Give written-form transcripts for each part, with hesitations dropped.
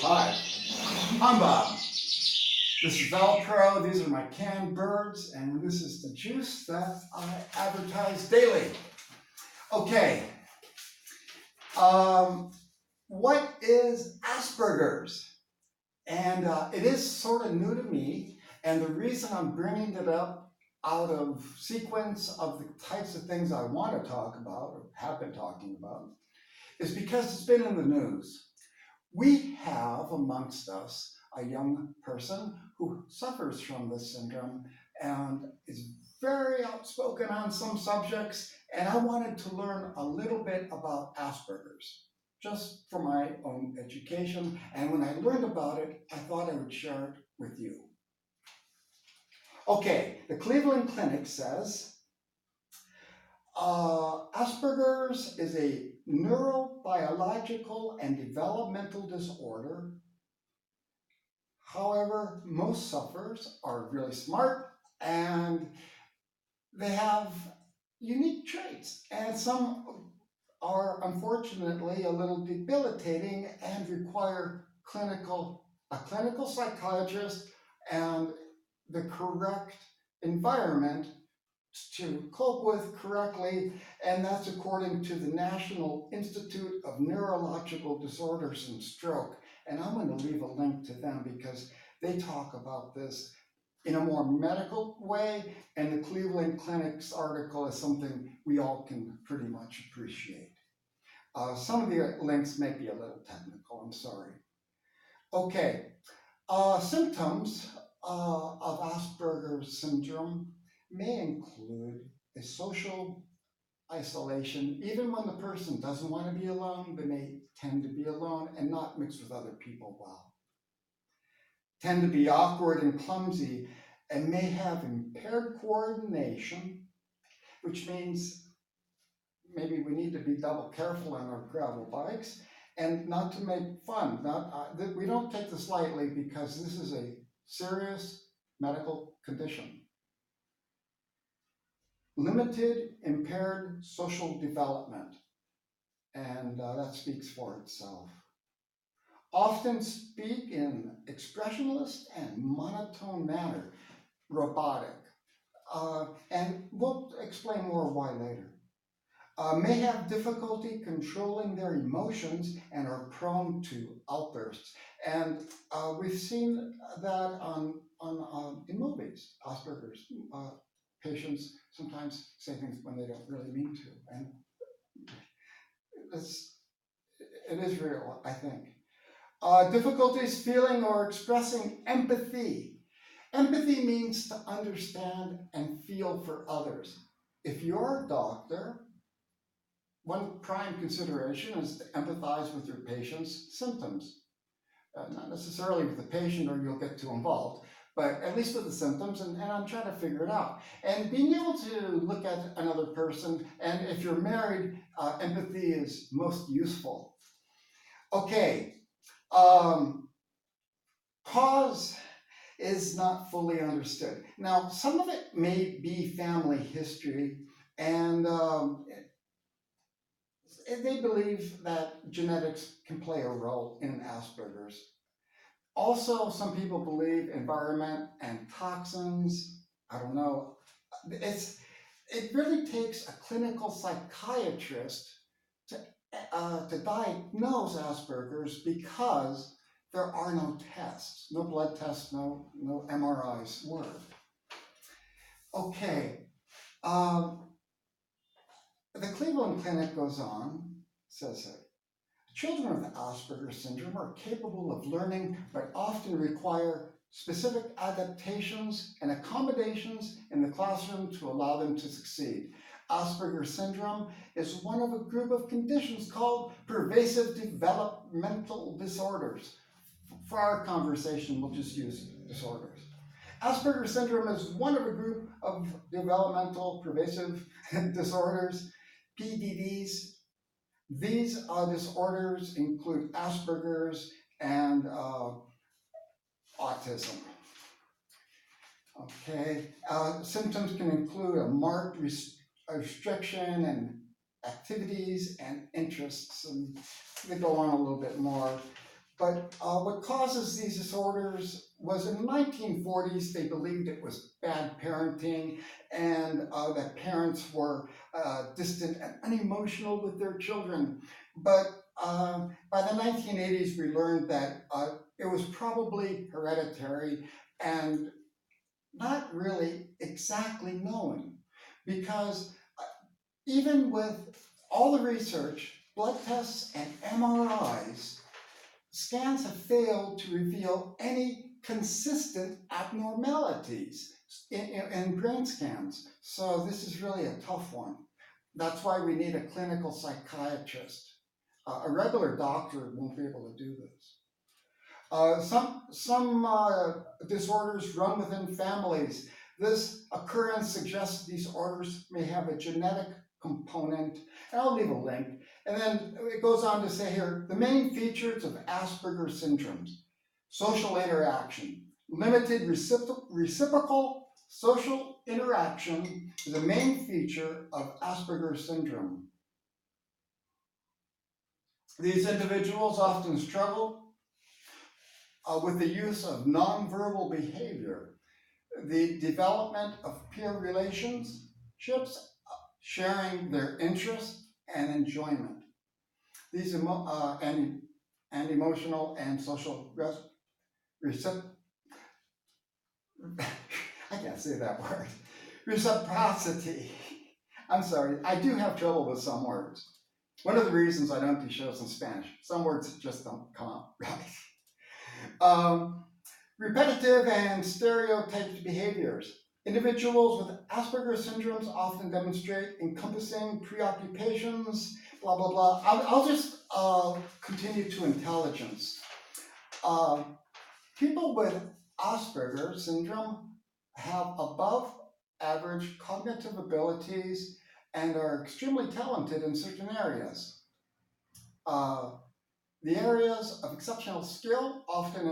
Hi, I'm Bob. This is Velo-Pro. These are my canned birds, and this is the juice that I advertise daily. Okay, what is Asperger's? And it is sort of new to me, and the reason I'm bringing it up out of sequence of the types of things I want to talk about, or have been talking about, is because it's been in the news. We have amongst us a young person who suffers from this syndrome and is very outspoken on some subjects, and I wanted to learn a little bit about Asperger's, just for my own education, and when I learned about it, I thought I would share it with you. Okay, the Cleveland Clinic says, Asperger's is a neurobiological and developmental disorder. However, most sufferers are really smart and they have unique traits, and some are unfortunately a little debilitating and require a clinical psychiatrist and the correct environment to cope with correctly, and that's according to the National Institute of Neurological Disorders and Stroke. And I'm going to leave a link to them because they talk about this in a more medical way, and the Cleveland Clinic's article is something we all can pretty much appreciate. Some of the links may be a little technical, I'm sorry. Okay, symptoms of Asperger's syndrome may include a social isolation. Even when the person doesn't want to be alone, they may tend to be alone and not mix with other people well. Tend to be awkward and clumsy and may have impaired coordination, which means maybe we need to be double careful on our gravel bikes and not to make fun. We don't take this lightly because this is a serious medical condition. Limited impaired social development, and that speaks for itself. Often speak in expressionless and monotone manner, robotic, and we'll explain more why later. May have difficulty controlling their emotions and are prone to outbursts. And we've seen that in movies. Asperger's patients sometimes say things when they don't really mean to. And it is real, I think. Difficulties feeling or expressing empathy. Empathy means to understand and feel for others. If you're a doctor, one prime consideration is to empathize with your patient's symptoms. Not necessarily with the patient or you'll get too involved, but at least with the symptoms, and I'm trying to figure it out. And being able to look at another person, and if you're married, empathy is most useful. Okay, cause is not fully understood. Now, some of it may be family history, and they believe that genetics can play a role in Asperger's. Also, some people believe environment and toxins. I don't know. It really takes a clinical psychiatrist to diagnose Asperger's because there are no tests, no blood tests, no MRIs work. Okay. The Cleveland Clinic goes on, says that children with Asperger syndrome are capable of learning, but often require specific adaptations and accommodations in the classroom to allow them to succeed. Asperger syndrome is one of a group of conditions called pervasive developmental disorders. For our conversation, we'll just use disorders. Asperger syndrome is one of a group of developmental pervasive disorders, PDDs. These disorders include Asperger's and autism. Okay, symptoms can include a marked restriction in activities and interests, and they go on a little bit more. But what causes these disorders was in the 1940s, they believed it was bad parenting and that parents were distant and unemotional with their children. But by the 1980s, we learned that it was probably hereditary and not really exactly known because even with all the research, blood tests, and MRIs, scans have failed to reveal any consistent abnormalities in brain scans. So this is really a tough one. That's why we need a clinical psychiatrist. A regular doctor won't be able to do this. Some disorders run within families. This occurrence suggests these disorders may have a genetic component, and I'll leave a link. And then it goes on to say here, the main features of Asperger syndrome: social interaction, limited reciprocal social interaction is the main feature of Asperger syndrome. These individuals often struggle with the use of nonverbal behavior, the development of peer relationships, sharing their interests and enjoyment. These and emotional and social I can't say that word. Reciprocity. I'm sorry, I do have trouble with some words. One of the reasons I don't do shows in Spanish, some words just don't come out right. Repetitive and stereotyped behaviors. Individuals with Asperger syndromes often demonstrate encompassing preoccupations, blah, blah, blah. I'll just continue to intelligence. People with Asperger syndrome have above average cognitive abilities and are extremely talented in certain areas. The areas of exceptional skill often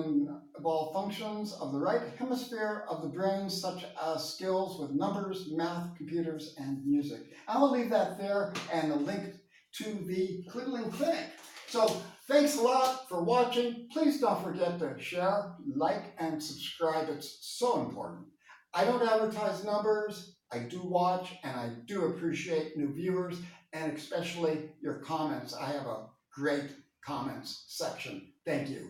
involve functions of the right hemisphere of the brain, such as skills with numbers, math, computers, and music. I will leave that there and a link to the Cleveland Clinic. So thanks a lot for watching. Please don't forget to share, like, and subscribe. It's so important. I don't advertise numbers. I do watch, and I do appreciate new viewers, and especially your comments. I have a great comments section. Thank you.